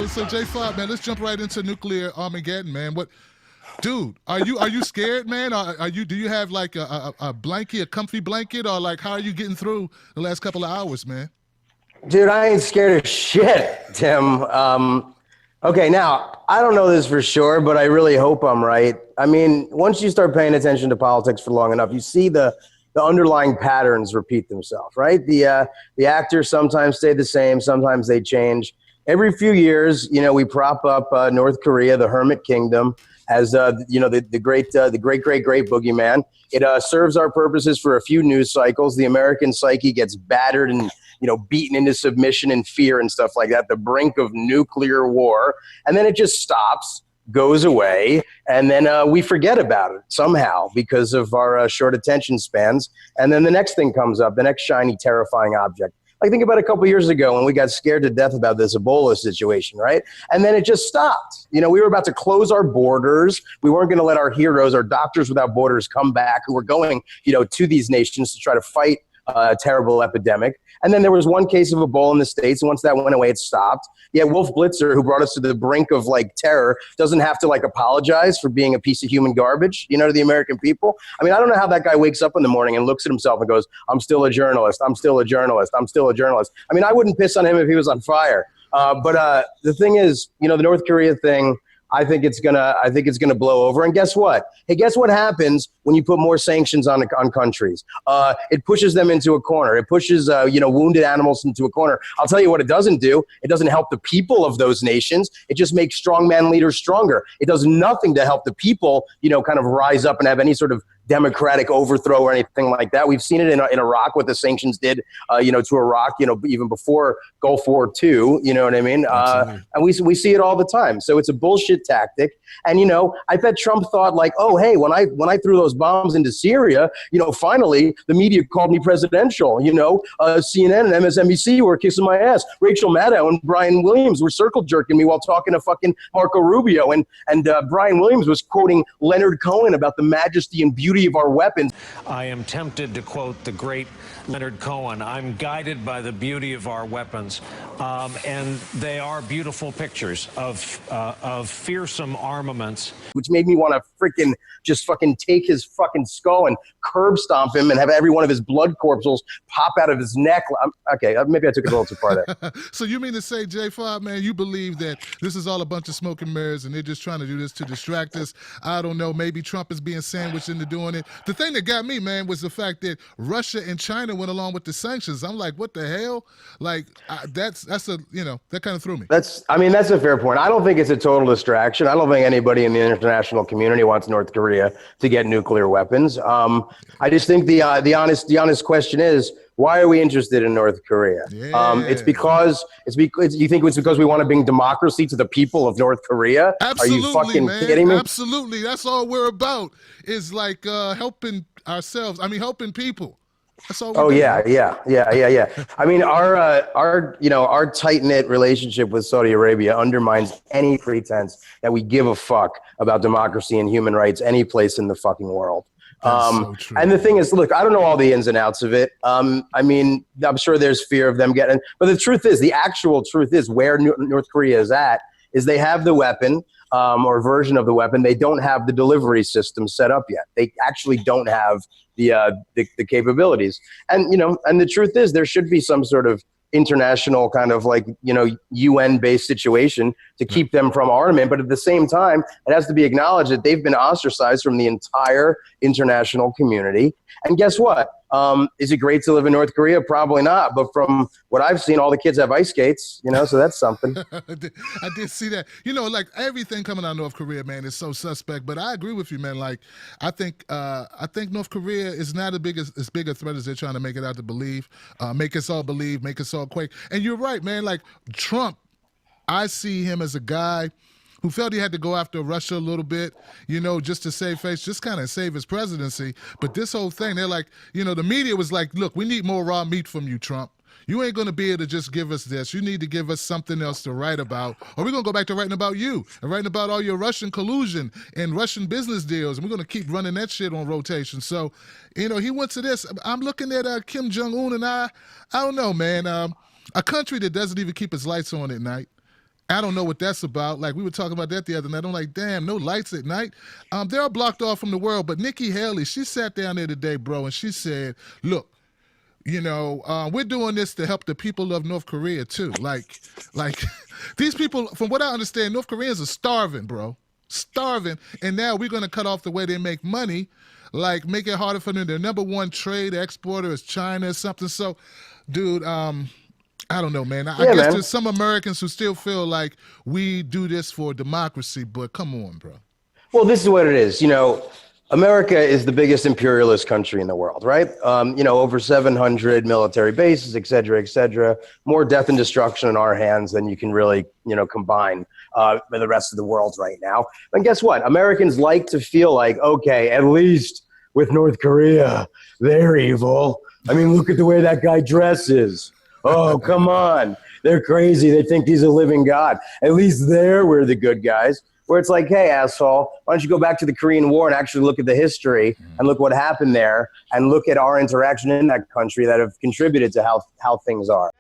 So JFOD, man, let's jump right into nuclear Armageddon, man. Dude, are you scared, man? Do you have like a blanket, a comfy blanket, or like how are you getting through the last couple of hours, man? Dude, I ain't scared of shit, Tim. Okay, now, I don't know this for sure, but I really hope I'm right. I mean, once you start paying attention to politics for long enough, you see the underlying patterns repeat themselves, right? The actors sometimes stay the same, sometimes they change. Every few years, we prop up North Korea, the Hermit Kingdom, as the great boogeyman. It serves our purposes for a few news cycles. The American psyche gets battered and beaten into submission and fear and stuff like that, the brink of nuclear war, and then it just stops, goes away, and then we forget about it somehow because of our short attention spans. And then the next thing comes up, the next shiny, terrifying object. Like, think about a couple years ago when we got scared to death about this Ebola situation, right? And then it just stopped. We were about to close our borders. We weren't going to let our heroes, our Doctors Without Borders, come back, who were going, to these nations to try to fight a terrible epidemic. And then there was one case of Ebola in the States. And once that went away, it stopped. Yet Wolf Blitzer, who brought us to the brink of terror, doesn't have to apologize for being a piece of human garbage, to the American people. I mean, I don't know how that guy wakes up in the morning and looks at himself and goes, I'm still a journalist. I'm still a journalist. I'm still a journalist. I mean, I wouldn't piss on him if he was on fire. But the thing is, the North Korea thing, I think it's gonna blow over. And guess what? Hey, guess what happens when you put more sanctions on countries? It pushes them into a corner. It pushes wounded animals into a corner. I'll tell you what it doesn't do. It doesn't help the people of those nations. It just makes strongman leaders stronger. It does nothing to help the people, kind of rise up and have any sort of democratic overthrow or anything like that. We've seen it in Iraq, what the sanctions did, to Iraq, even before Gulf War II, you know what I mean? And we see it all the time. So it's a bullshit tactic. And, I bet Trump thought oh, hey, when I threw those bombs into Syria, finally the media called me presidential, CNN and MSNBC were kissing my ass. Rachel Maddow and Brian Williams were circle jerking me while talking to fucking Marco Rubio. And Brian Williams was quoting Leonard Cohen about the majesty and beauty of our weapons. I am tempted to quote the great Leonard Cohen. I'm guided by the beauty of our weapons, and they are beautiful pictures of fearsome armaments. Which made me want to just take his fucking skull and curb stomp him and have every one of his blood corpuscles pop out of his neck. Okay, maybe I took it a little too far there. So you mean to say, JFOD, man, you believe that this is all a bunch of smoke and mirrors and they're just trying to do this to distract us? I don't know. Maybe Trump is being sandwiched into doing it. The thing that got me, man, was the fact that Russia and China went along with the sanctions. I'm like, what the hell? That's that kind of threw me. That's a fair point. I don't think it's a total distraction. I don't think anybody in the international community wants North Korea to get nuclear weapons. I just think the honest question is, why are we interested in North Korea? Yeah. It's because you think it's because we want to bring democracy to the people of North Korea? Absolutely, are you fucking man. kidding me? Absolutely. That's all we're about, is helping ourselves. I mean, helping people. That's all we're doing. Yeah. I mean, our tight-knit relationship with Saudi Arabia undermines any pretense that we give a fuck about democracy and human rights any place in the fucking world. So true. And the thing is, look, I don't know all the ins and outs of it. I mean, I'm sure there's fear of them getting, but the actual truth is where North Korea is at is they have the weapon, or version of the weapon. They don't have the delivery system set up yet. They actually don't have the capabilities. And, and the truth is there should be some sort of international kind of UN-based situation to keep them from armament. But at the same time, it has to be acknowledged that they've been ostracized from the entire international community. And guess what? Is it great to live in North Korea? Probably not. But from what I've seen, all the kids have ice skates, so that's something. I did see that. Everything coming out of North Korea, man, is so suspect. But I agree with you, man. I think North Korea is not as big a threat as they're trying to make it out to believe. Make us all believe, make us all quake. And you're right, man. Trump, I see him as a guy who felt he had to go after Russia a little bit, just to save face, just kind of save his presidency. But this whole thing, they're the media was like, look, we need more raw meat from you, Trump. You ain't going to be able to just give us this. You need to give us something else to write about, or we're going to go back to writing about you and writing about all your Russian collusion and Russian business deals, and we're going to keep running that shit on rotation. So, you know, he went to this. I'm looking at Kim Jong-un, and I don't know, man. A country that doesn't even keep its lights on at night. I don't know what that's about. Like, we were talking about that the other night. I'm like, damn, no lights at night. They're blocked off from the world. But Nikki Haley, she sat down there today, bro, and she said, look, you know, we're doing this to help the people of North Korea too. Like these people, from what I understand, North Koreans are starving, bro, starving. And now we're going to cut off the way they make money, like make it harder for them. Their number one trade exporter is China or something. So, dude, I don't know, man. I guess there's some Americans who still feel like we do this for democracy, but come on, bro. Well, this is what it is. You know, America is the biggest imperialist country in the world, right? You know, over 700 military bases, et cetera, more death and destruction in our hands than you can really, you know, combine with the rest of the world right now. And guess what? Americans like to feel like, okay, at least with North Korea, they're evil. I mean, look at the way that guy dresses. Oh, come on. They're crazy. They think he's a living God. At least we're the good guys. Where it's like, hey, asshole, why don't you go back to the Korean War and actually look at the history and look what happened there and look at our interaction in that country that have contributed to how things are.